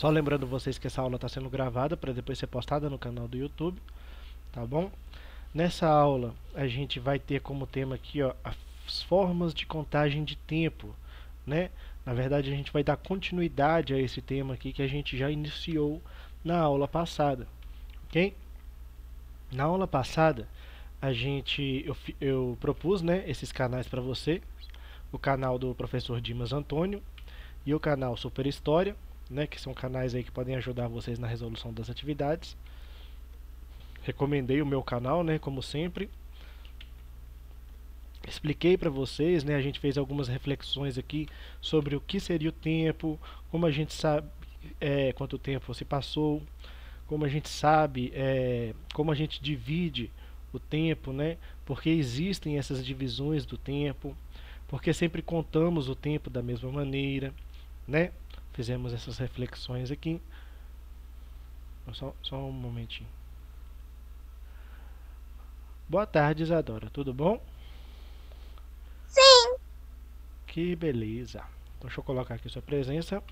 Só lembrando vocês que essa aula está sendo gravada para depois ser postada no canal do YouTube, tá bom? Nessa aula a gente vai ter como tema aqui, ó, as formas de contagem de tempo, né? Na verdade a gente vai dar continuidade a esse tema aqui que a gente já iniciou na aula passada, ok? Na aula passada eu propus, né, esses canais para você, o canal do professor Dimas Antônio e o canal Super História, né, que são canais aí que podem ajudar vocês na resolução das atividades. Recomendei o meu canal, né, como sempre. Expliquei para vocês, né, a gente fez algumas reflexões aqui sobre o que seria o tempo, como a gente sabe quanto tempo se passou, como a gente sabe, como a gente divide o tempo, né, porque existem essas divisões do tempo, porque sempre contamos o tempo da mesma maneira, né? Fizemos essas reflexões aqui. Só um momentinho. Boa tarde, Isadora. Tudo bom? Sim. Que beleza. Então, deixa eu colocar aqui sua presença.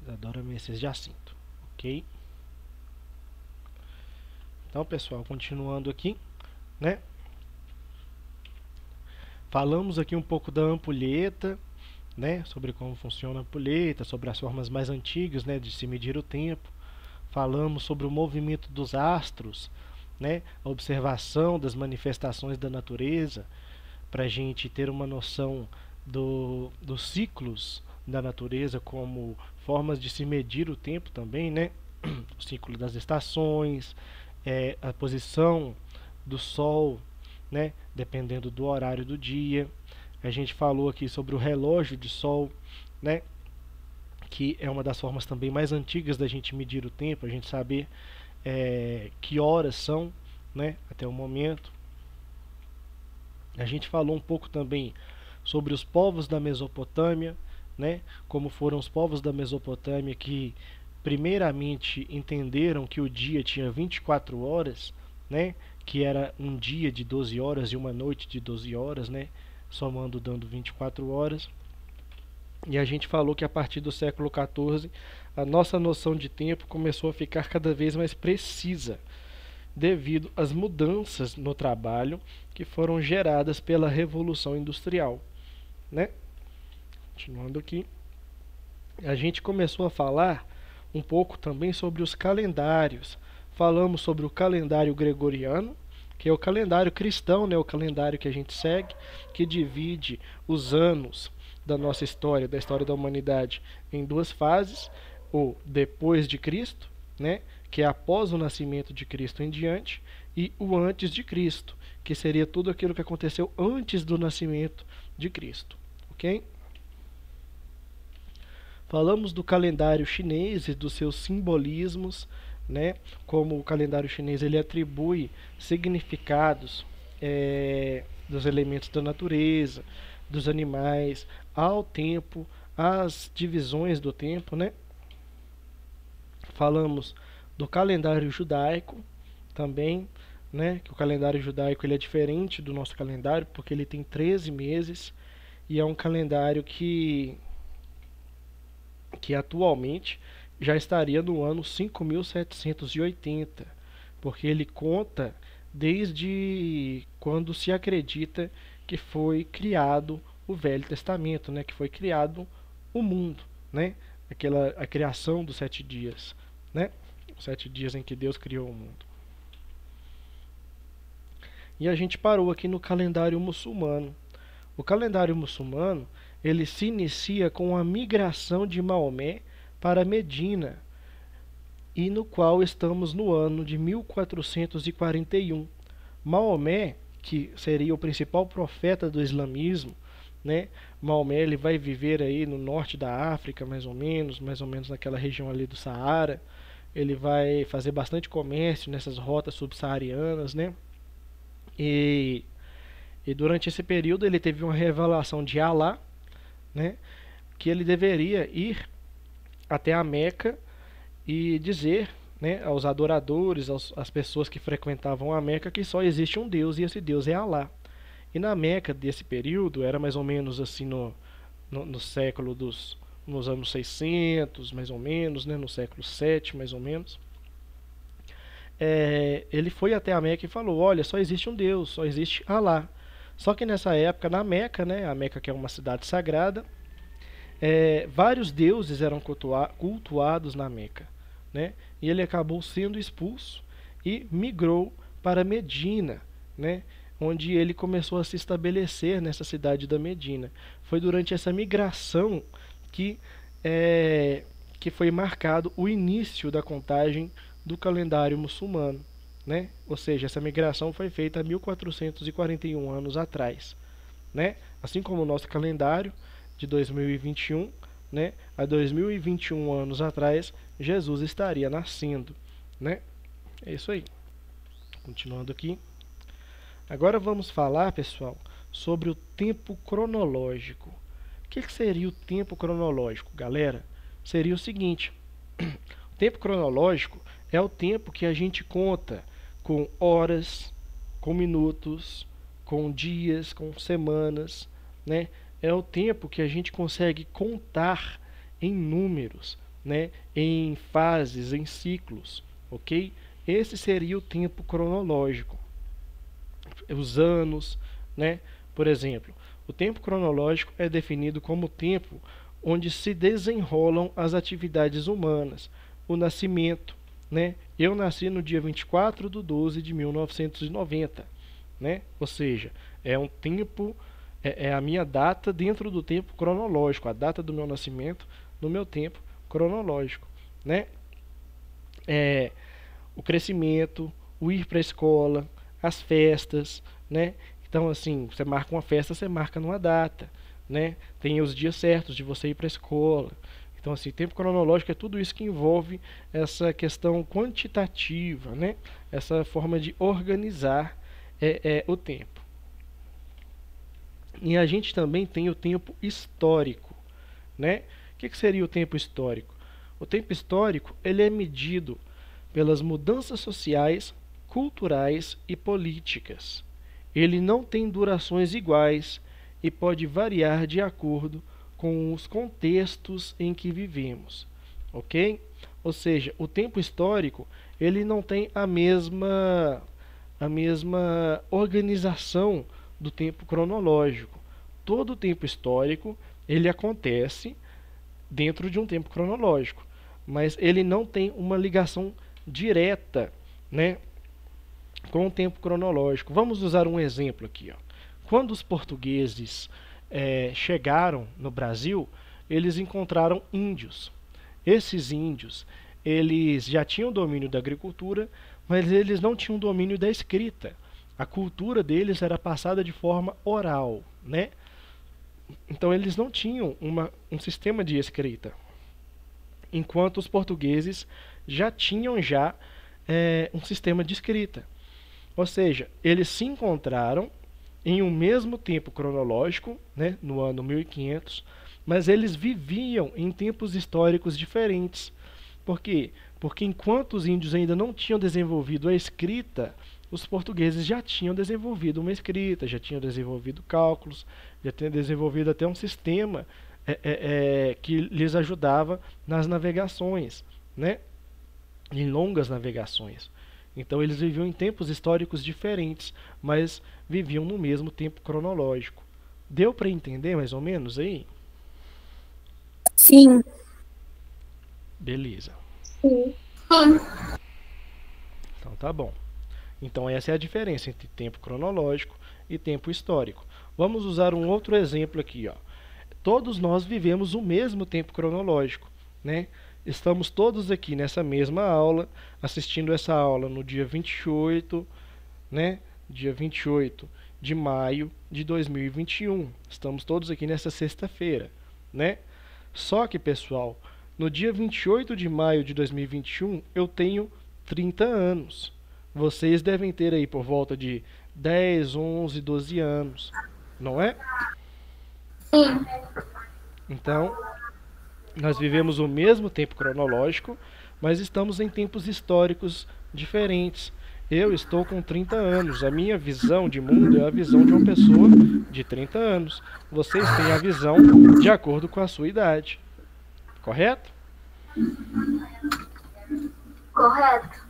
Isadora Menezes Jacinto. Ok? Então, pessoal, continuando aqui, né? Falamos aqui um pouco da ampulheta, né, sobre como funciona a ampulheta, sobre as formas mais antigas, né, de se medir o tempo. Falamos sobre o movimento dos astros, né, a observação das manifestações da natureza, para a gente ter uma noção dos ciclos da natureza como formas de se medir o tempo também, né, o ciclo das estações, a posição do Sol, né, dependendo do horário do dia. A gente falou aqui sobre o relógio de sol, né, que é uma das formas também mais antigas da gente medir o tempo, a gente saber que horas são, né, até o momento. A gente falou um pouco também sobre os povos da Mesopotâmia, né, como foram os povos da Mesopotâmia que primeiramente entenderam que o dia tinha 24 horas, né, que era um dia de 12 horas e uma noite de 12 horas, né, somando dando 24 horas. E a gente falou que a partir do século XIV a nossa noção de tempo começou a ficar cada vez mais precisa, devido às mudanças no trabalho que foram geradas pela Revolução Industrial, né? Continuando aqui, a gente começou a falar um pouco também sobre os calendários. Falamos sobre o calendário gregoriano, que é o calendário cristão, né, o calendário que a gente segue, que divide os anos da nossa história, da história da humanidade, em duas fases: o depois de Cristo, né, que é após o nascimento de Cristo em diante, e o antes de Cristo, que seria tudo aquilo que aconteceu antes do nascimento de Cristo, ok? Falamos do calendário chinês e dos seus simbolismos, né? Como o calendário chinês ele atribui significados dos elementos da natureza, dos animais, ao tempo, às divisões do tempo, né? Falamos do calendário judaico também, né? Que o calendário judaico ele é diferente do nosso calendário porque ele tem 13 meses e é um calendário que atualmente já estaria no ano 5780, porque ele conta desde quando se acredita que foi criado o Velho Testamento, né, que foi criado o mundo, né, a criação dos 7 dias, né, os 7 dias em que Deus criou o mundo. E a gente parou aqui no calendário muçulmano. O calendário muçulmano ele se inicia com a migração de Maomé para Medina, e no qual estamos no ano de 1441. Maomé, que seria o principal profeta do islamismo, né? Maomé ele vai viver aí no norte da África, mais ou menos naquela região ali do Saara. Ele vai fazer bastante comércio nessas rotas subsaarianas, né? E durante esse período ele teve uma revelação de Alá, né, que ele deveria ir até a Meca e dizer, né, aos adoradores, às pessoas que frequentavam a Meca, que só existe um Deus e esse Deus é Alá. E na Meca desse período, era mais ou menos assim no século dos nos anos 600, mais ou menos, né, no século 7, mais ou menos. Ele foi até a Meca e falou: olha, só existe um Deus, só existe Alá. Só que nessa época, na Meca, né, a Meca que é uma cidade sagrada, vários deuses eram cultuados na Meca, né? E ele acabou sendo expulso e migrou para Medina, né? Onde ele começou a se estabelecer nessa cidade da Medina. Foi durante essa migração que, que foi marcado o início da contagem do calendário muçulmano, né? Ou seja, essa migração foi feita há 1441 anos atrás, né? Assim como o nosso calendário de 2021, né? Há 2021 anos atrás, Jesus estaria nascendo, né? É isso aí. Continuando aqui. Agora vamos falar, pessoal, sobre o tempo cronológico. O que seria o tempo cronológico, galera? Seria o seguinte: o tempo cronológico é o tempo que a gente conta com horas, com minutos, com dias, com semanas, né? É o tempo que a gente consegue contar em números, né? Em fases, em ciclos, ok? Esse seria o tempo cronológico. Os anos, né? Por exemplo, o tempo cronológico é definido como o tempo onde se desenrolam as atividades humanas. O nascimento, né? Eu nasci no dia 24/12 de 1990, né? Ou seja, é um tempo, é a minha data dentro do tempo cronológico, a data do meu nascimento no meu tempo cronológico, né? O crescimento, o ir para a escola, as festas, né? Então, assim, você marca uma festa, você marca numa data, né? Tem os dias certos de você ir para a escola. Então, assim, tempo cronológico é tudo isso que envolve essa questão quantitativa, né? Essa forma de organizar o tempo. E a gente também tem o tempo histórico, né? O que seria o tempo histórico? O tempo histórico ele é medido pelas mudanças sociais, culturais e políticas. Ele não tem durações iguais e pode variar de acordo com os contextos em que vivemos, ok? Ou seja, o tempo histórico ele não tem a mesma organização do tempo cronológico. Todo o tempo histórico ele acontece dentro de um tempo cronológico, mas ele não tem uma ligação direta, né, com o tempo cronológico. Vamos usar um exemplo aqui, ó. Quando os portugueses chegaram no Brasil, eles encontraram índios. Esses índios, eles já tinham domínio da agricultura, mas eles não tinham domínio da escrita. A cultura deles era passada de forma oral, né? Então eles não tinham um sistema de escrita, enquanto os portugueses já tinham um sistema de escrita. Ou seja, eles se encontraram em um mesmo tempo cronológico, né, no ano 1500, mas eles viviam em tempos históricos diferentes. Por quê? Porque enquanto os índios ainda não tinham desenvolvido a escrita, os portugueses já tinham desenvolvido uma escrita, já tinham desenvolvido cálculos, já tinham desenvolvido até um sistema que lhes ajudava nas navegações, né? Em longas navegações. Então eles viviam em tempos históricos diferentes, mas viviam no mesmo tempo cronológico. Deu para entender mais ou menos aí? Sim. Beleza. Sim. Então tá bom. Então essa é a diferença entre tempo cronológico e tempo histórico. Vamos usar um outro exemplo aqui, ó. Todos nós vivemos o mesmo tempo cronológico, né? Estamos todos aqui nessa mesma aula, assistindo essa aula no dia 28, né? Dia 28 de maio de 2021. Estamos todos aqui nessa sexta-feira, né? Só que, pessoal, no dia 28 de maio de 2021, eu tenho 30 anos. Vocês devem ter aí por volta de 10, 11, 12 anos, não é? Sim. Então, nós vivemos o mesmo tempo cronológico, mas estamos em tempos históricos diferentes. Eu estou com 30 anos. A minha visão de mundo é a visão de uma pessoa de 30 anos. Vocês têm a visão de acordo com a sua idade. Correto? Correto.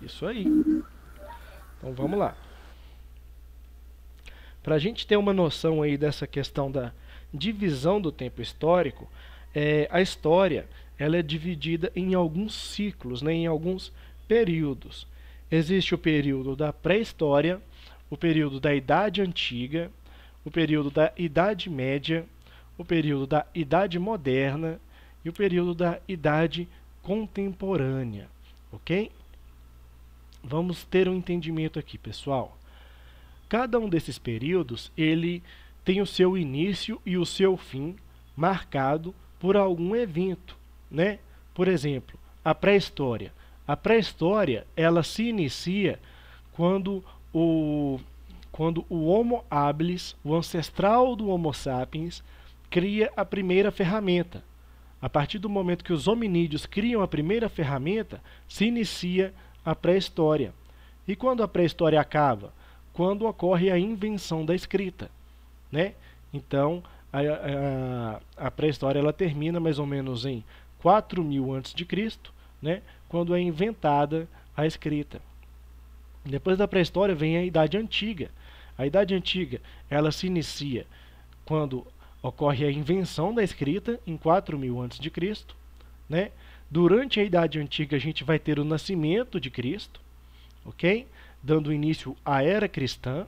Isso aí. Então vamos lá. Para a gente ter uma noção aí dessa questão da divisão do tempo histórico, a história ela é dividida em alguns ciclos, né, em alguns períodos. Existe o período da pré-história, o período da Idade Antiga, o período da Idade Média, o período da Idade Moderna e o período da Idade Contemporânea, ok? Vamos ter um entendimento aqui, pessoal. Cada um desses períodos, ele tem o seu início e o seu fim marcado por algum evento, né? Por exemplo, a pré-história. A pré-história, ela se inicia quando o Homo habilis, o ancestral do Homo sapiens, cria a primeira ferramenta. A partir do momento que os hominídeos criam a primeira ferramenta, se inicia a pré-história. E quando a pré-história acaba? Quando ocorre a invenção da escrita, né? Então, a pré-história ela termina mais ou menos em 4000 a.C., né? Quando é inventada a escrita. Depois da pré-história vem a Idade Antiga. A Idade Antiga ela se inicia quando ocorre a invenção da escrita, em 4000 a.C., né? Durante a Idade Antiga a gente vai ter o nascimento de Cristo, ok? Dando início à Era Cristã,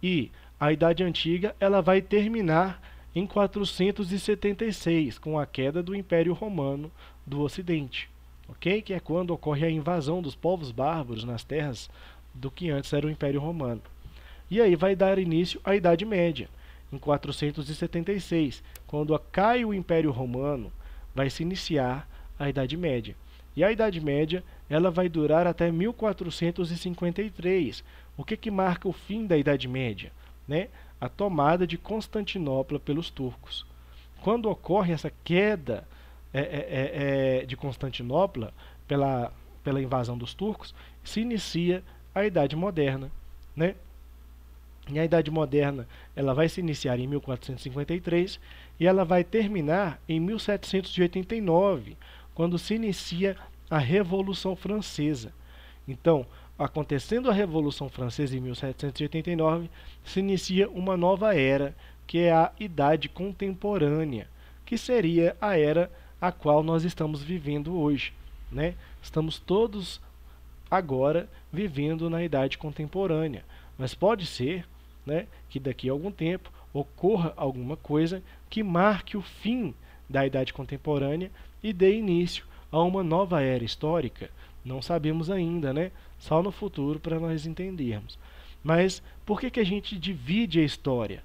e a Idade Antiga ela vai terminar em 476, com a queda do Império Romano do Ocidente, ok? Que é quando ocorre a invasão dos povos bárbaros nas terras do que antes era o Império Romano. E aí vai dar início à Idade Média, em 476, quando cai o Império Romano, vai se iniciar a Idade Média. E a Idade Média ela vai durar até 1453. O que marca o fim da Idade Média? Né? A tomada de Constantinopla pelos turcos. Quando ocorre essa queda de Constantinopla pela invasão dos turcos, se inicia a Idade Moderna, né? E a Idade Moderna ela vai se iniciar em 1453 e ela vai terminar em 1789, quando se inicia a Revolução Francesa. Então, acontecendo a Revolução Francesa em 1789, se inicia uma nova era, que é a Idade Contemporânea, que seria a era a qual nós estamos vivendo hoje, né? Estamos todos agora vivendo na Idade Contemporânea, mas pode ser, né, que daqui a algum tempo ocorra alguma coisa que marque o fim da Idade Contemporânea e dê início a uma nova era histórica. Não sabemos ainda, né? Só no futuro para nós entendermos. Mas por que a gente divide a história,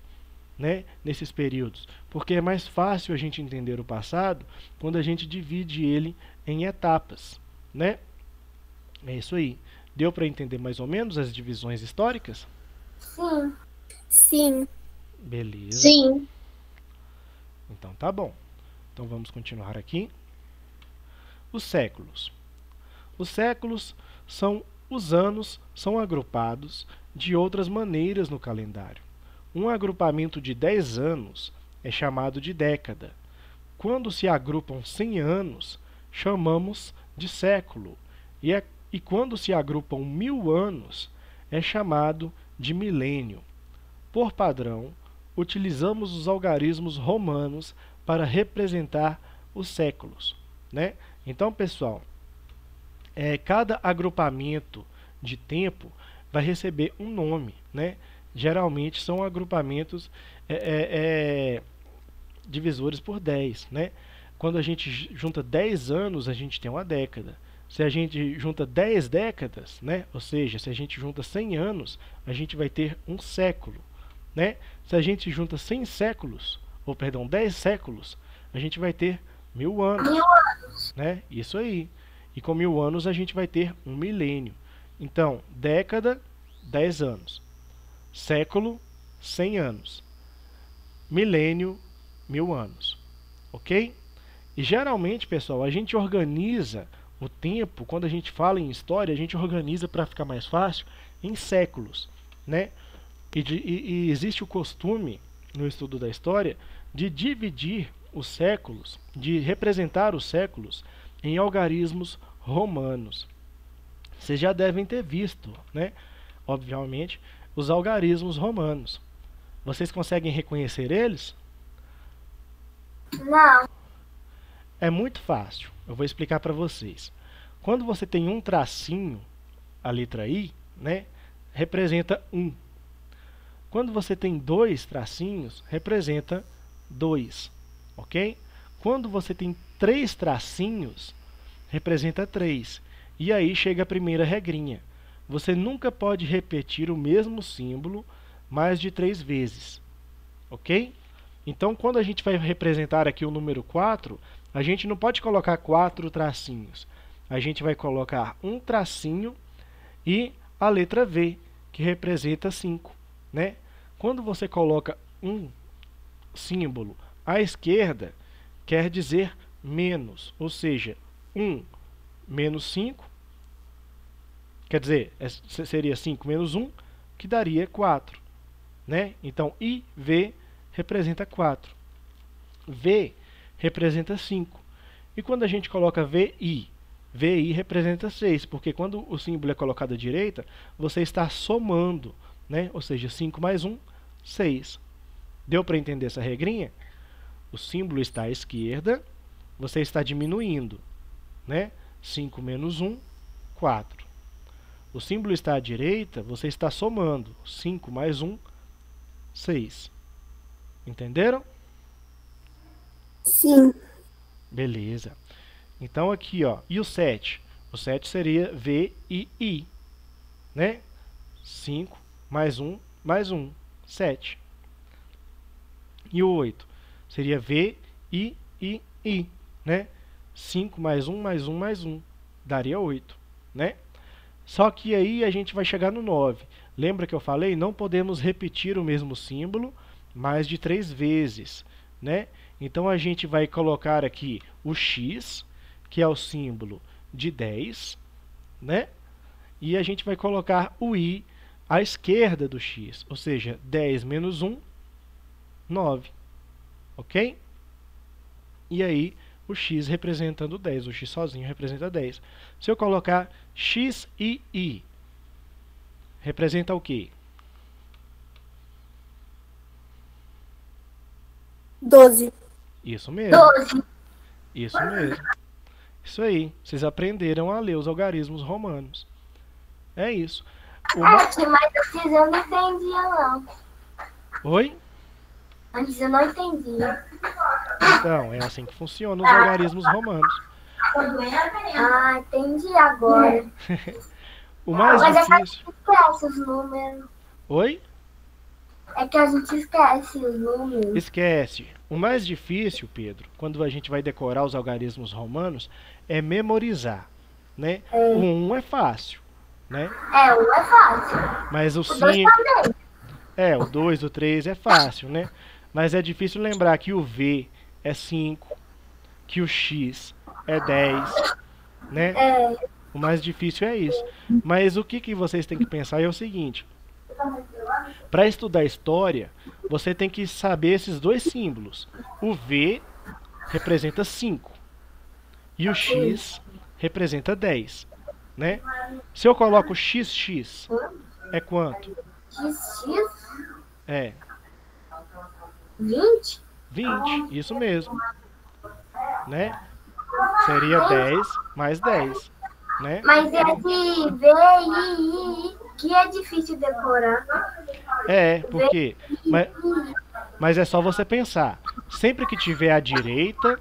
né, nesses períodos? Porque é mais fácil a gente entender o passado quando a gente divide ele em etapas, né? É isso aí. Deu para entender mais ou menos as divisões históricas? Sim. Sim. Beleza. Sim. Então tá bom. Então vamos continuar aqui. Os séculos. Os séculos são os anos são agrupados de outras maneiras no calendário. Um agrupamento de 10 anos é chamado de década. Quando se agrupam 100 anos, chamamos de século. E quando se agrupam 1000 anos, é chamado de milênio. Por padrão, utilizamos os algarismos romanos para representar os séculos, né? Então, pessoal, cada agrupamento de tempo vai receber um nome, né? Geralmente são agrupamentos divisores por 10, né? Quando a gente junta 10 anos, a gente tem uma década. Se a gente junta 10 décadas, né? Ou seja, se a gente junta 100 anos, a gente vai ter um século, né? Se a gente junta 100 séculos, ou perdão, 10 séculos, a gente vai ter 1000 anos, né? Isso aí. E com 1000 anos a gente vai ter um milênio. Então, década, 10 anos. Século, 100 anos. Milênio, 1000 anos. Ok? E geralmente, pessoal, a gente organiza o tempo, quando a gente fala em história, a gente organiza para ficar mais fácil em séculos, né? E existe o costume, no estudo da história, de dividir os séculos, de representar os séculos em algarismos romanos. Vocês já devem ter visto, né? Obviamente, os algarismos romanos. Vocês conseguem reconhecer eles? Não. É muito fácil. Eu vou explicar para vocês. Quando você tem um tracinho, a letra I, né, representa 1. Quando você tem 2 tracinhos, representa 2, ok? Quando você tem 3 tracinhos, representa 3. E aí chega a primeira regrinha. Você nunca pode repetir o mesmo símbolo mais de 3 vezes, ok? Então, quando a gente vai representar aqui o número 4, a gente não pode colocar 4 tracinhos. A gente vai colocar um tracinho e a letra V, que representa 5, né? Quando você coloca um símbolo à esquerda, quer dizer menos, ou seja, 1 menos 5, quer dizer, seria 5 menos 1, que daria 4, né? Então, IV representa 4. V representa 5. E quando a gente coloca VI representa 6, porque quando o símbolo é colocado à direita, você está somando, né? Ou seja, 5 mais 1, 6. Deu para entender essa regrinha? O símbolo está à esquerda, você está diminuindo, né? 5 menos 1, 4. O símbolo está à direita, você está somando. 5 mais 1, 6. Entenderam? Sim. Beleza. Então aqui, ó, e o 7? O 7 seria VII, né? 5 mais 1 mais 1, 7. E o 8? Seria VIII, né? 5 mais 1 mais 1 mais 1, daria 8, né? Só que aí a gente vai chegar no 9. Lembra que eu falei? Não podemos repetir o mesmo símbolo mais de 3 vezes, né? Então a gente vai colocar aqui o X, que é o símbolo de 10, né? E a gente vai colocar o I à esquerda do X, ou seja, 10 menos 1, 9, ok? E aí o X representando 10, o X sozinho representa 10. Se eu colocar XII, representa o quê? 12. Isso mesmo. 12. Isso mesmo. Isso aí. Vocês aprenderam a ler os algarismos romanos. É isso. Mas antes eu não entendia, não. Oi? Antes eu não entendia. Então, é assim que funcionam os algarismos romanos. Ah, entendi agora. O mais Mas é que a difícil... gente esquece os números. Oi? É que a gente esquece os números. Esquece. O mais difícil, Pedro, quando a gente vai decorar os algarismos romanos, é memorizar, né? O 1 é fácil, né? É, o é fácil. Mas o O 2 5... também. o 2, o 3 é fácil, né? Mas é difícil lembrar que o V é 5, que o X é 10, né? O mais difícil é isso. Mas o que vocês têm que pensar é o seguinte. Para estudar história, você tem que saber esses dois símbolos. O V representa 5 e o X representa 10, né? Se eu coloco XX, é quanto? XX? É 20? 20, isso mesmo, né? Seria 10 mais 10, né? Mas esse VII que é difícil decorar. Porque... Mas é só você pensar. Sempre que tiver à direita,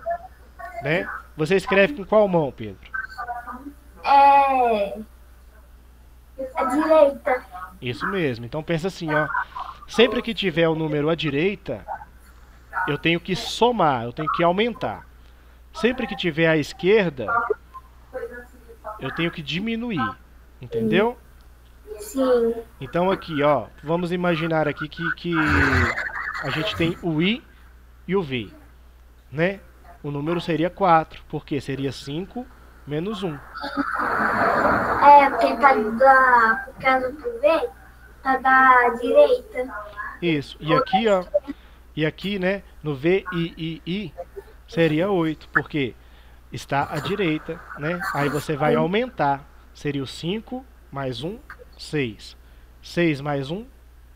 né? Você escreve com qual mão, Pedro? A direita. Isso mesmo. Então pensa assim, ó. Sempre que tiver o número à direita, eu tenho que somar, eu tenho que aumentar. Sempre que tiver à esquerda, eu tenho que diminuir. Entendeu? Sim. Então aqui, ó, vamos imaginar aqui que a gente tem o I e o V, né? O número seria 4, porque seria 5 menos 1. Porque tá por causa do V, tá da direita. Isso. E aqui, ó, né, no VII, seria 8, porque está à direita, né? Aí você vai aumentar. Seria o 5 mais 1, 6. 6 mais 1,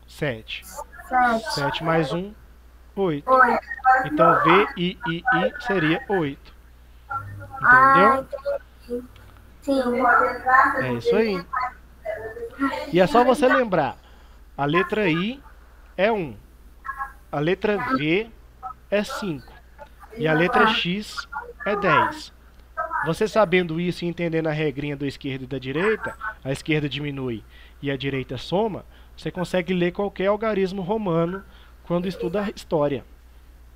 7. 7. 7 mais 1, 8. 8. Então VII seria 8. Ah, Entendeu? entendi. Sim. É isso aí. E é só você lembrar. A letra I é 1. A letra V é 5. E a letra X é 10. Você sabendo isso e entendendo a regrinha do esquerdo e da direita, a esquerda diminui e a direita soma, você consegue ler qualquer algarismo romano quando estuda história.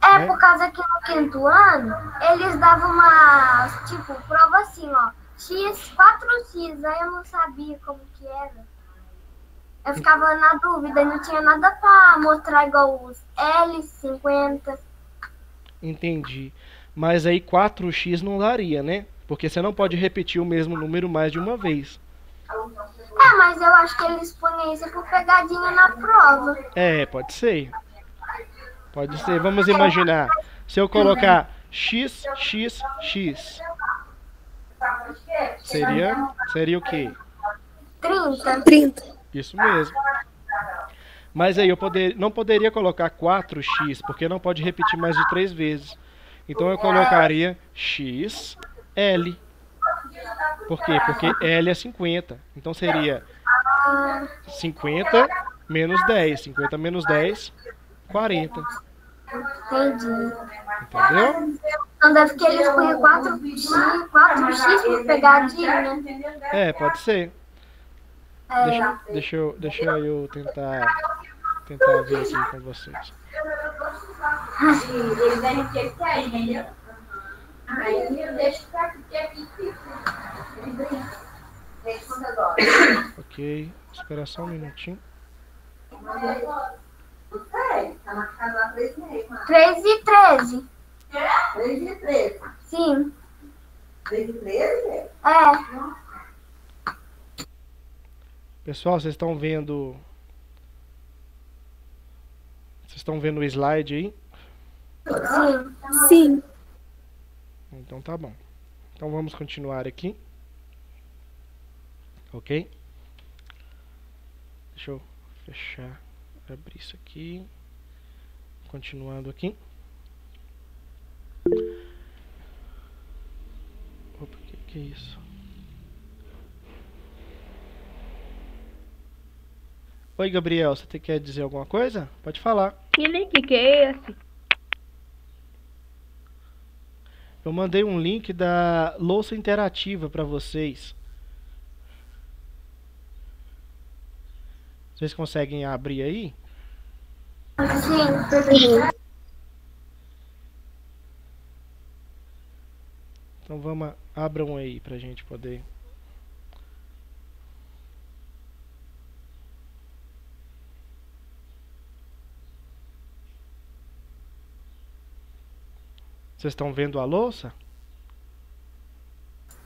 É Né? por causa que no quinto ano, eles davam uma, tipo, prova assim, ó. X, 4x, aí eu não sabia como que era. Eu ficava na dúvida, não tinha nada pra mostrar igual os L50. Entendi. Mas aí 4x não daria, né? Porque você não pode repetir o mesmo número mais de uma vez. É, mas eu acho que eles punham isso por pegadinha na prova. É, pode ser. Pode ser. Vamos imaginar. Se eu colocar x, x, x. Seria o quê? 30. Isso mesmo. Mas aí eu não poderia colocar 4x, porque não pode repetir mais de 3 vezes. Então eu colocaria x, L. Por quê? Porque L é 50. Então seria 50 menos 10. 50 menos 10, 40. Entendi. Entendeu? Então deve que eles punham 4x por pegadinha. É, pode ser. É. Deixa eu tentar ver aqui com vocês. Eles devem ter que sair, entendeu? Aí eu deixo pra aqui. Ok, espera só um minutinho. 3 e 13. 3 e 13. Sim. 3 e 13? É. Pessoal, vocês estão vendo... Vocês estão vendo o slide aí? Sim. Então tá bom. Então vamos continuar aqui. Ok? Deixa eu fechar, abrir isso aqui. Continuando aqui. Opa, que é isso? Oi, Gabriel, você quer dizer alguma coisa? Pode falar. Que link que é esse? Eu mandei um link da louça interativa para vocês. Vocês conseguem abrir aí? Sim. Então abram aí pra gente poder. Vocês estão vendo a louça?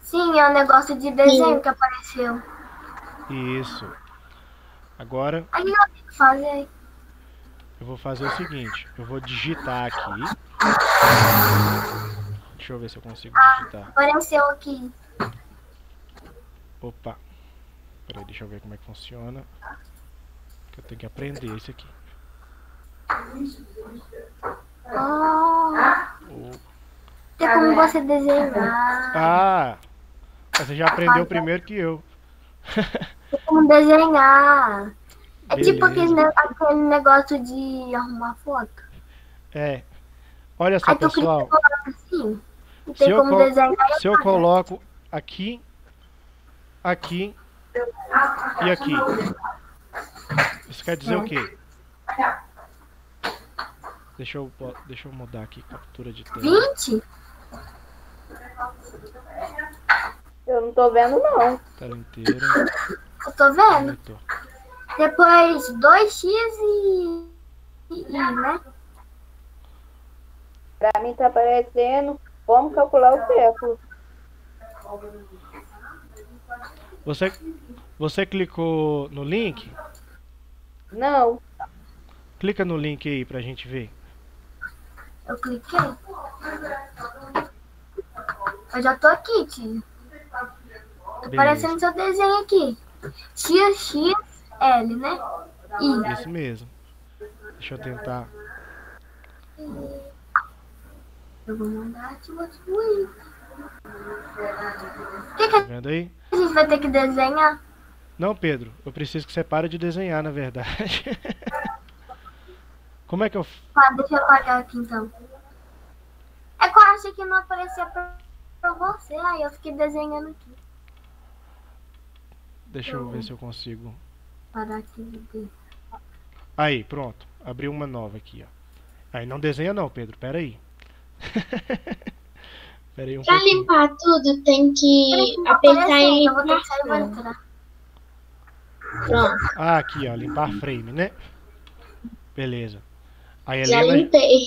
Sim, é um negócio de desenho que apareceu. Isso. Agora Aí eu tenho que fazer. eu vou fazer o seguinte. Eu vou digitar aqui. Deixa eu ver se eu consigo digitar. Apareceu aqui. Opa. Peraí, deixa eu ver como é que funciona. Que eu tenho que aprender isso aqui. Tem como você desenhar. Ah! Você já aprendeu primeiro que eu. Tem como desenhar. É tipo Beleza. aquele negócio de arrumar foto. É. Olha só, Aí tu clica pessoal. e coloca assim. E Se tem eu, como desenhar. se eu coloco aqui, aqui e aqui. Isso quer dizer o quê? Deixa eu mudar aqui, captura de tela. 20? Eu não tô vendo, não. Tela inteira. Eu tô vendo. Monitor. Depois 2x e né? Pra mim tá aparecendo como calcular o século. Você clicou no link? Não. Clica no link aí pra gente ver. Eu cliquei. Eu já tô aqui, tio. Tá aparecendo seu desenho aqui. XXL, né? Isso mesmo. Deixa eu tentar. Eu vou mandar te distribuir. O que Tá vendo aí? a gente vai ter que desenhar? Não, Pedro, eu preciso que você pare de desenhar, na verdade. Como é que eu... Deixa eu apagar aqui então. É que eu achei que não aparecia pra você, aí eu fiquei desenhando aqui. Deixa eu ver se eu consigo. Parar aqui. Aí, pronto. Abriu uma nova aqui, ó. Aí, não desenha não, Pedro. Pera aí. Pera aí um Pra pouquinho. limpar tudo, tem que apertar e Eu vou ter limpar. que sair e vou entrar. Pronto, Ah, aqui, ó. Limpar frame, né? Beleza. A já Helena... limpei.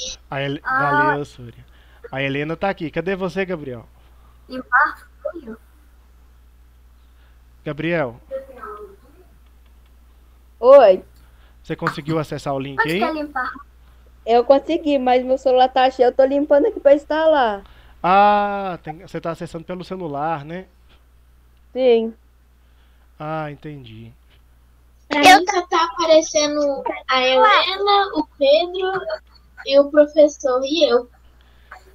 Valeu, Súria. A Helena tá aqui. Cadê você, Gabriel? Limpar frio. Gabriel, Oi, você conseguiu acessar o link Onde aí? quer limpar? eu consegui, mas meu celular tá cheio, eu tô limpando aqui pra instalar. Ah, você tá acessando pelo celular, né? Sim. Ah, entendi. Pra mim só tá aparecendo a Helena, o Pedro e o professor e eu.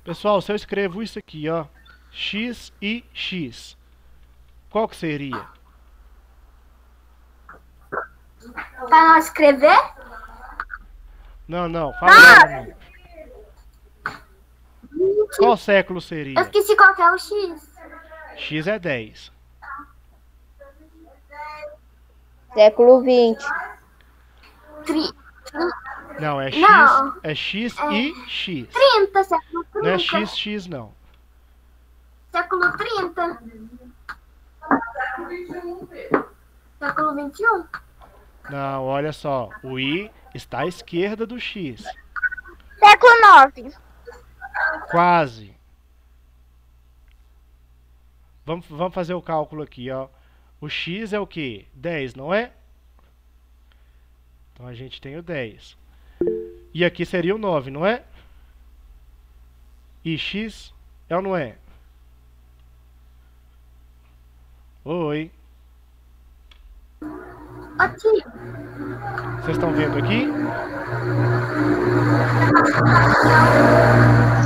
Pessoal, se eu escrevo isso aqui, ó, X e X, qual que seria? Pra não escrever? Não, fala pra mim. Qual século Eu seria? esqueci qual que é o X. X é 10. Século XX. Não, é X, Não. é X e X. 30, século 30. Não é XX, não. Século 30. Século 21. Não, olha só. O I está à esquerda do X. Século 9. Quase. Vamos fazer o cálculo aqui, ó. O X é o quê? 10, não é? Então a gente tem o 10. E aqui seria o 9, não é? E X é ou não é? Oi. Ô tio, Vocês estão vendo aqui?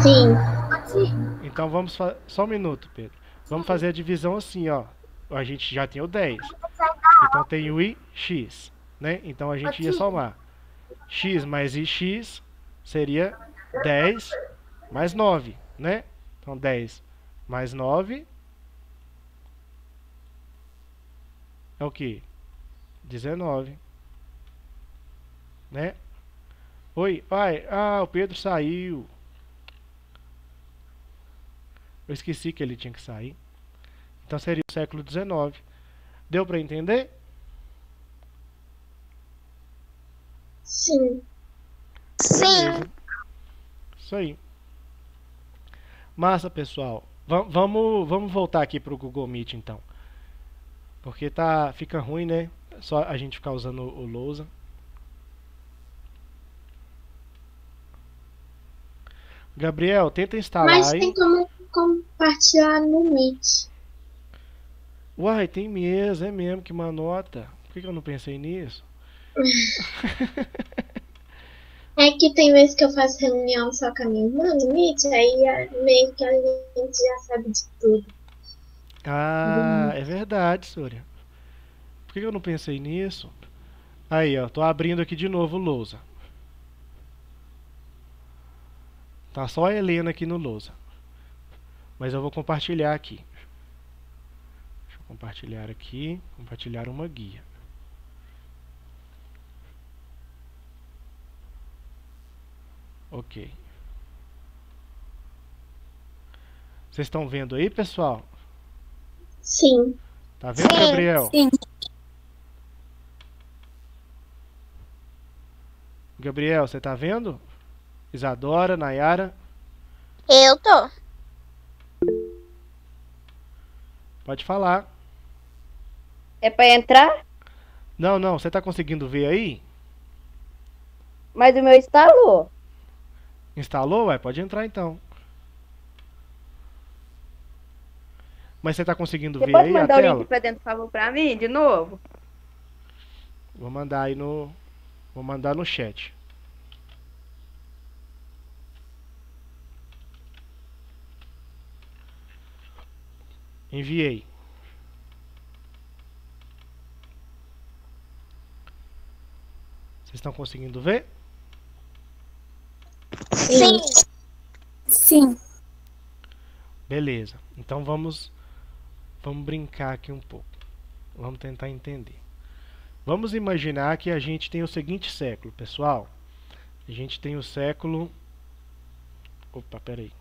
Sim, ô tio. Então vamos só um minuto, Pedro. Vamos fazer a divisão assim, ó. A gente já tem o 10. Então tem o I, X, né? Então a gente ia somar. X mais IX seria 10 mais 9, né? Então 10 mais 9 é o que? 19. Né? Oi, o Pedro saiu. Eu esqueci que ele tinha que sair. Então seria o século XIX. Deu para entender? sim. Beleza. Isso aí. Massa, pessoal. Vamos voltar aqui pro Google Meet, então. Porque fica ruim, né? Só a gente ficar usando o lousa. Gabriel, tenta instalar Mas aí. tem como compartilhar no Meet. Uai, tem mesmo, é mesmo que uma nota. Por que eu não pensei nisso? É que tem vezes que eu faço reunião só com a minha irmã no Meet, aí meio que a gente já sabe de tudo. Ah, é verdade, Sônia. Por que eu não pensei nisso? Aí, ó, tô abrindo aqui de novo o lousa. Tá só a Helena aqui no lousa. Mas eu vou compartilhar aqui. Deixa eu compartilhar aqui. Compartilhar uma guia. Ok. Vocês estão vendo aí, pessoal? Sim, Tá vendo, Gabriel? Sim. Gabriel, você tá vendo? Isadora, Nayara? Eu tô. Pode falar. É pra entrar? Não, você tá conseguindo ver aí? Mas o meu instalou. Instalou? Ué, pode entrar então. Mas você está conseguindo Você ver pode aí a mandar o tela? link pra dentro, por favor, pra mim, de novo? Vou mandar aí vou mandar no chat. Enviei. Vocês estão conseguindo ver? Sim. Sim. Beleza. Então vamos brincar aqui um pouco. Vamos tentar entender. Vamos imaginar que a gente tem o seguinte século, pessoal. A gente tem o século... Opa, peraí.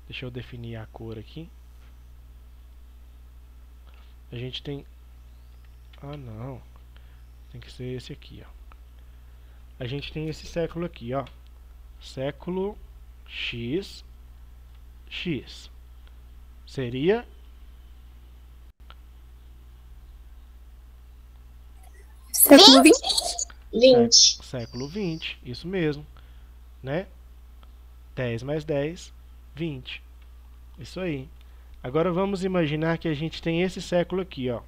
Deixa eu definir a cor aqui. A gente tem... Ah, não. Tem que ser esse aqui, ó. A gente tem esse século aqui, ó. Século X. X. Seria... Século 20? 20. Século 20, isso mesmo, né? 10 mais 10, 20. Isso aí. Agora vamos imaginar que a gente tem esse século aqui, ó.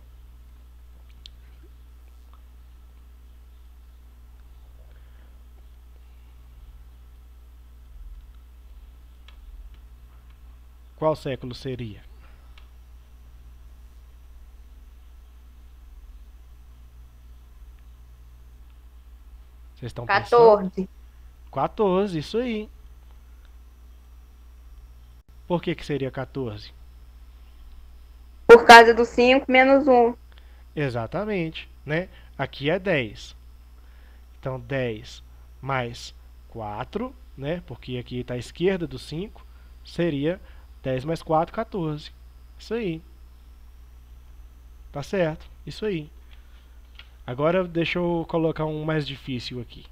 Qual século seria? Vocês estão pensando? 14. 14, isso aí. Por que seria 14? Por causa do 5 menos 1. Exatamente, né? Aqui é 10. Então 10 mais 4, né? Porque aqui está à esquerda do 5, seria 10 mais 4, 14. Isso aí. Tá certo, isso aí. Agora deixa eu colocar um mais difícil aqui.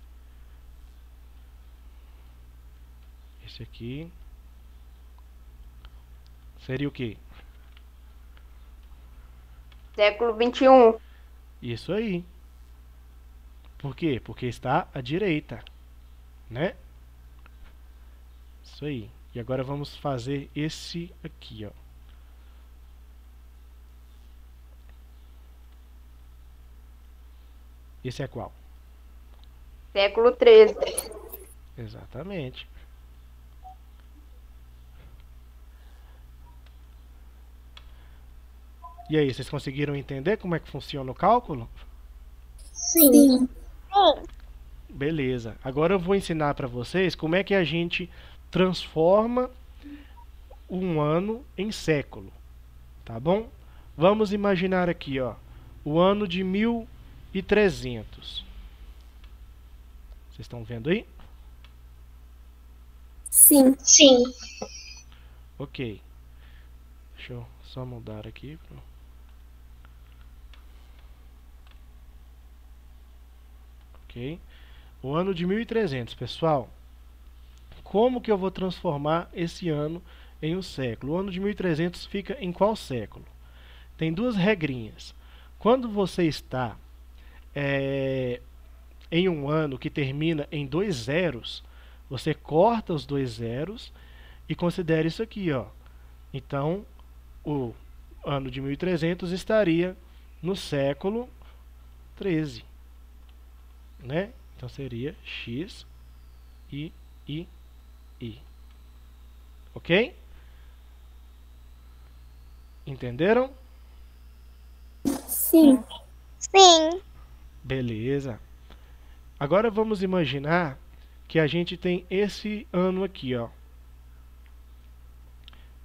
Esse aqui seria o quê? Século 21. Isso aí. Por quê? Porque está à direita, né? Isso aí. E agora vamos fazer esse aqui, ó. Esse é qual? Século 13. Exatamente. E aí, vocês conseguiram entender como é que funciona o cálculo? Sim. Beleza. Agora eu vou ensinar para vocês como é que a gente transforma um ano em século. Tá bom? Vamos imaginar aqui, ó, o ano de 1300. Vocês estão vendo aí? Sim. Sim. Ok. Deixa eu só mudar aqui. Ok. O ano de 1300, pessoal. Como que eu vou transformar esse ano em um século? O ano de 1300 fica em qual século? Tem duas regrinhas. Quando você está em um ano que termina em 2 zeros, você corta os 2 zeros e considera isso aqui, ó. Então, o ano de 1300 estaria no século 13, né? Então seria X, I. Ok? Entenderam? Sim. Sim. Beleza. Agora vamos imaginar que a gente tem esse ano aqui, ó.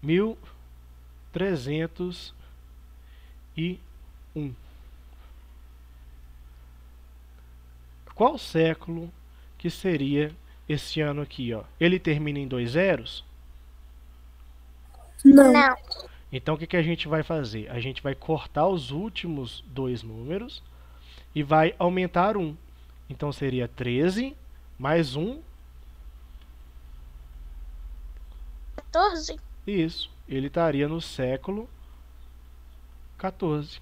1301. Qual século que seria esse ano aqui, ó? Ele termina em 2 zeros? Não. Então o que a gente vai fazer? A gente vai cortar os últimos 2 números e vai aumentar 1. Então seria 13 mais 1. 14. Isso. Ele estaria no século 14.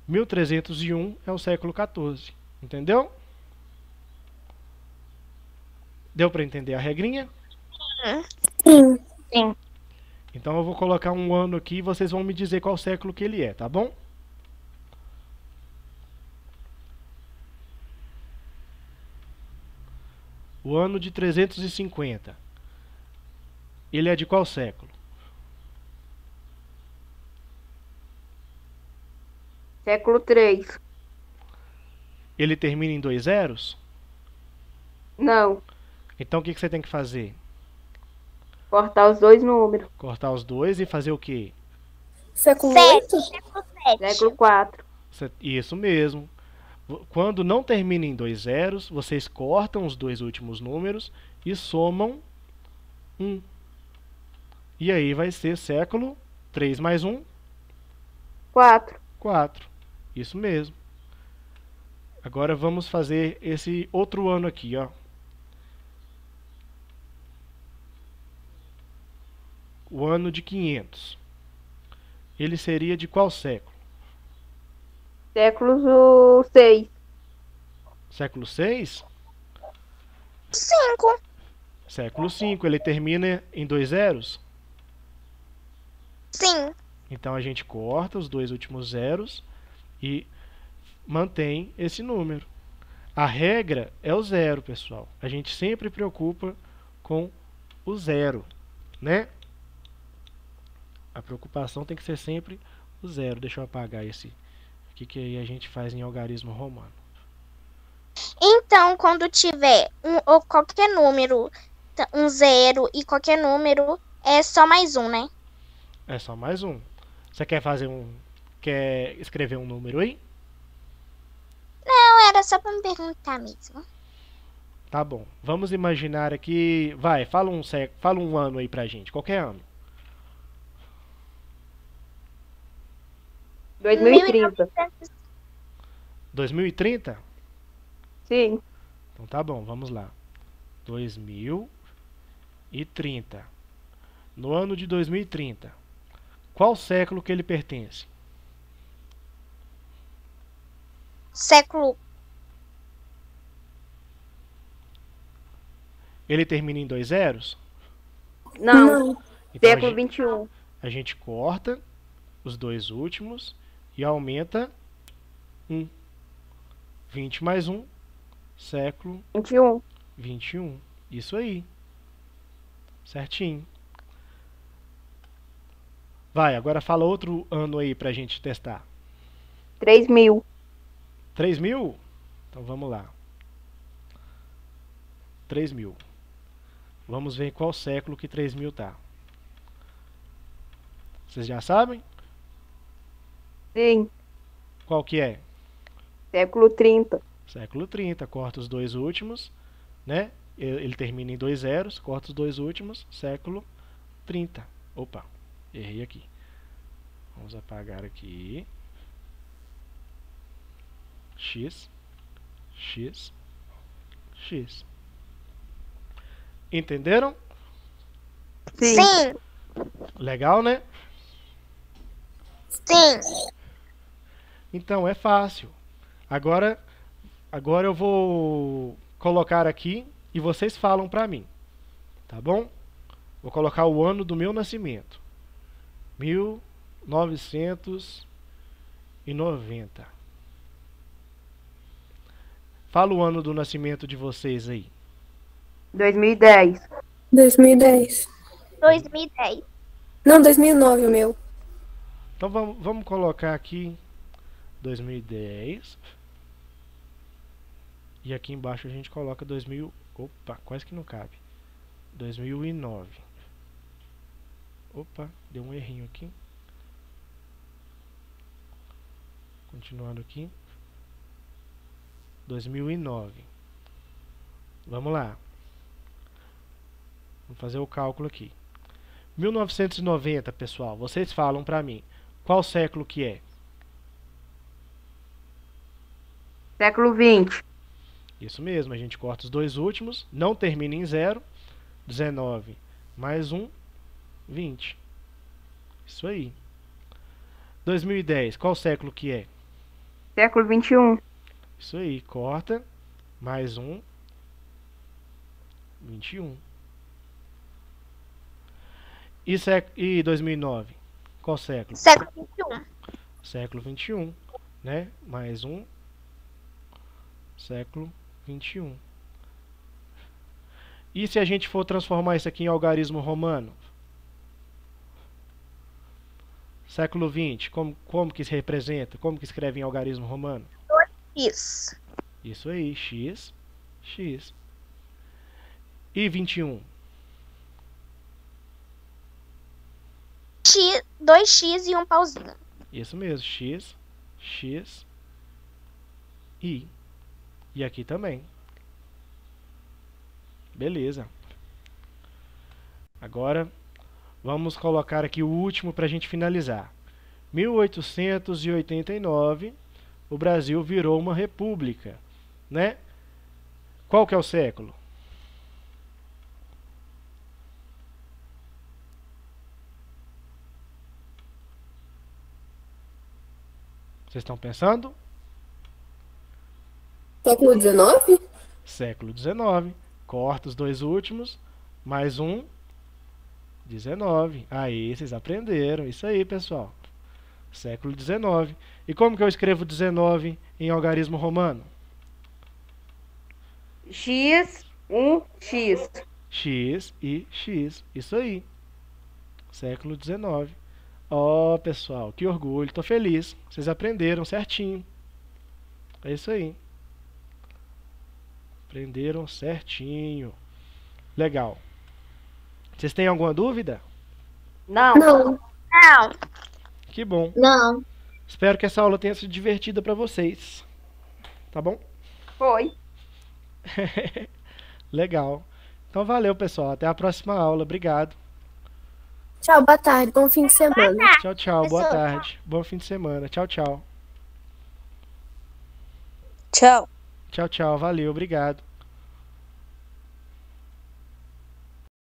1301 é o século 14. Entendeu? Deu para entender a regrinha? Sim. Sim. Então eu vou colocar um ano aqui e vocês vão me dizer qual século que ele é, tá bom? O ano de 350. Ele é de qual século? Século 3. Ele termina em 2 zeros? Não. Então o que você tem que fazer? Cortar os dois números. Cortar os dois e fazer o quê? Século 7. 8? Século 7. Século 4. Isso mesmo. Quando não termina em 2 zeros, vocês cortam os dois últimos números e somam 1. E aí vai ser século 3 mais 1, 4. 4. Isso mesmo. Agora vamos fazer esse outro ano aqui, ó. O ano de 500. Ele seria de qual século? Século 6. Século 6? 5. Século 5. Ele termina em 2 zeros? Sim. Então a gente corta os dois últimos zeros e mantém esse número. A regra é o zero, pessoal. A gente sempre preocupa com o zero, né? A preocupação tem que ser sempre o zero. Deixa eu apagar esse aqui, que aí a gente faz em algarismo romano. Então, quando tiver ou qualquer número, um 0 e qualquer número, é só mais um, né? É só mais um. Você quer fazer quer escrever um número aí? Não, era só pra me perguntar mesmo. Tá bom. Vamos imaginar aqui. Vai, fala um ano aí pra gente. Qualquer ano. 2030. 2030? Sim. Então tá bom, vamos lá. 2030. No ano de 2030, qual século que ele pertence? Século. Ele termina em 2 zeros? Não. Então Século 21. a gente corta os dois últimos e aumenta 1. 20 mais 1, século 21. 21. Isso aí. Certinho. Vai, agora fala outro ano aí pra gente testar. 3000. 3000? Então vamos lá. 3000. Vamos ver em qual século que 3000 tá. Vocês já sabem? Sim. Qual que é? Século 30. Século 30. Corta os dois últimos, né? Ele termina em 2 zeros, corta os dois últimos, século 30. Opa, errei aqui. Vamos apagar aqui. X, X, X. Entenderam? Sim. Sim. Legal, né? Sim. Então é fácil. Agora eu vou colocar aqui e vocês falam pra mim. Tá bom? Vou colocar o ano do meu nascimento. 1990. Fala o ano do nascimento de vocês aí. 2010. 2010. 2010. Não, 2009 o meu. Então vamos colocar aqui 2010. E aqui embaixo a gente coloca 2000. Opa, quase que não cabe. 2009. Opa, deu um errinho aqui. Continuando aqui. 2009. Vamos lá. Vamos fazer o cálculo aqui. 1990, pessoal. Vocês falam pra mim. Qual século que é? Século 20. Isso mesmo, a gente corta os dois últimos. Não termina em 0. 19 mais 1, 20. Isso aí. 2010, qual século que é? Século 21. Isso aí, corta. Mais 1, 21. E 2009? Qual século? Século XXI. Século 21, né? Mais um. Século 21. E se a gente for transformar isso aqui em algarismo romano? Século 20, como que se representa? Como que escreve em algarismo romano? Isso. Isso aí, x, x. E 21? 2x e um pauzinho. Isso mesmo, x, x, i. E aqui também. Beleza. Agora, vamos colocar aqui o último para a gente finalizar. 1889, o Brasil virou uma república, né? Qual que é o século? Vocês estão pensando? Século XIX? Século XIX. Corta os dois últimos, mais um, 19. Aí, vocês aprenderam. Isso aí, pessoal. Século XIX. E como que eu escrevo 19 em algarismo romano? X, 1x. X e X. Isso aí. Século XIX. Ó, pessoal, que orgulho. Tô feliz. Vocês aprenderam certinho. É isso aí. Aprenderam certinho. Legal. Vocês têm alguma dúvida? Não. Não. Não. Que bom. Não. Espero que essa aula tenha sido divertida para vocês. Tá bom? Foi. Legal. Então valeu, pessoal. Até a próxima aula. Obrigado. Tchau, boa tarde. Bom fim de semana. Tchau, tchau. Boa Professor. tarde. Bom fim de semana. Tchau, tchau. Tchau. Tchau, tchau. Valeu. Obrigado.